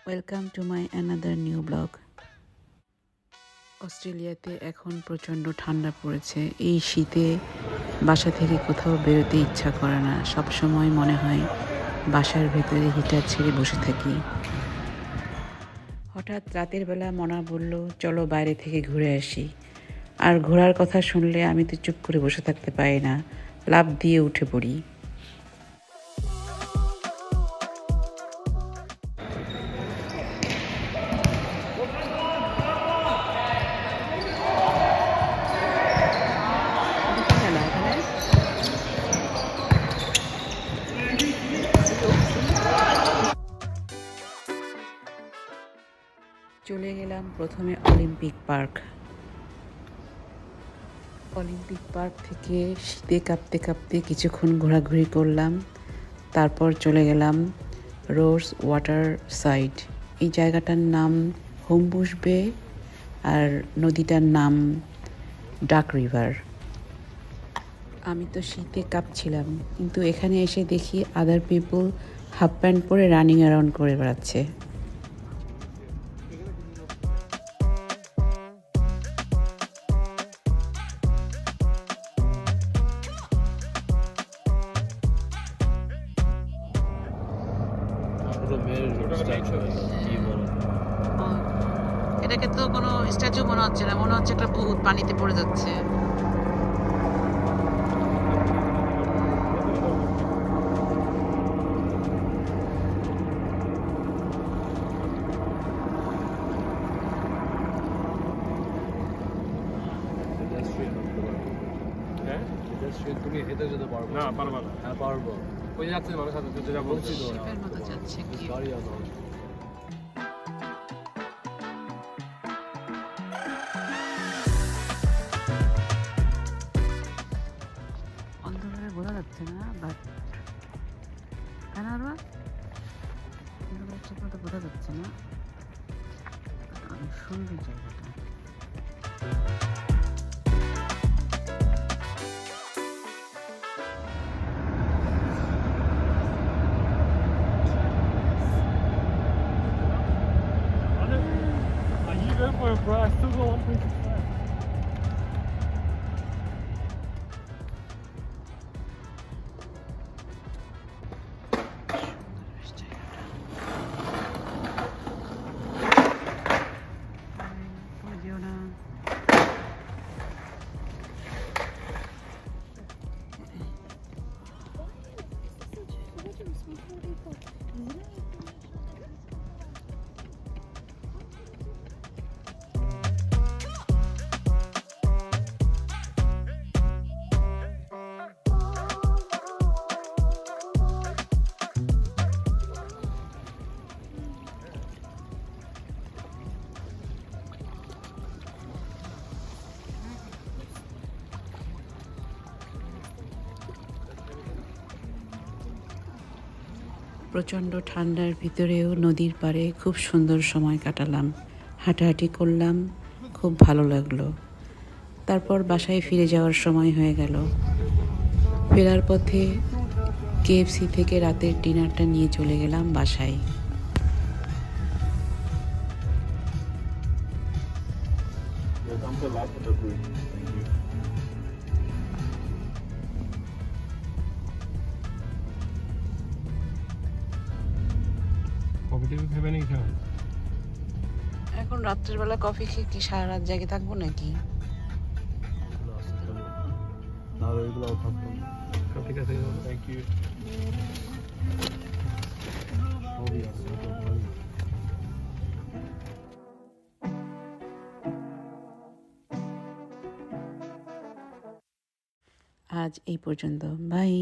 Welcome to my another new blog. অস্ট্রেলিয়াতে এখন প্রচণ্ড ঠান্ডা পড়েছে। এই শীতে বাসা থেকে কোথাও বেরোতে ইচ্ছা করে না, সবসময় মনে হয় বাসার ভেতরে হিটার ছেড়ে বসে থাকি। হঠাৎ রাতের বেলা মনা বলল, চলো বাইরে থেকে ঘুরে আসি। আর ঘোরার কথা শুনলে আমি তো চুপ করে বসে থাকতে পারি না, লাফ দিয়ে উঠে পড়ি। চলে গেলাম প্রথমে অলিম্পিক পার্ক। অলিম্পিক পার্ক থেকে শীতে কাঁপতে কাঁপতে কিছুক্ষণ ঘোরাঘুরি করলাম। তারপর চলে গেলাম রোজ ওয়াটার সাইড। এই জায়গাটার নাম হোমবুশ বে আর নদীটার নাম ডাক রিভার। আমি তো শীতে কাঁপছিলাম, কিন্তু এখানে এসে দেখি আদার পিপল হাফ প্যান্ট পরে রানিং অ্যারাউন্ড করে বেড়াচ্ছে। এটাকে তো কোনো স্ট্যাচু মনে হচ্ছে না, মনে হচ্ছে একটা ভূত পানিতে পড়ে যাচ্ছে। তুমি হেঁটে যেতে পারবো না? পারবা না? হ্যাঁ পারবো। ওই যাচ্ছে মানুষ সাথে যেটা বলছি তো, শিপের মতো যাচ্ছে কি গাড়ি আছে। অন্ধকারে বোঝা যাচ্ছে না, বাট কানাডা অন্ধকারে ঠিক মতো বোঝা যাচ্ছে না। অনেক সুন্দর জায়গাটা। Go for it, bro. I still got 1.6 left. প্রচণ্ড ঠান্ডার ভিতরেও নদীর পাড়ে খুব সুন্দর সময় কাটালাম। হাঁটাহাঁটি করলাম, খুব ভালো লাগলো। তারপর বাসায় ফিরে যাওয়ার সময় হয়ে গেল। ফেরার পথে KFC থেকে রাতের ডিনারটা নিয়ে চলে গেলাম বাসায়। এখন রাত্রের বেলা কফি খেয়ে কি সারা রাত জেগে থাকবো নাকি? ঠিক আছে, থ্যাংক ইউ। আজ এই পর্যন্ত, বাই।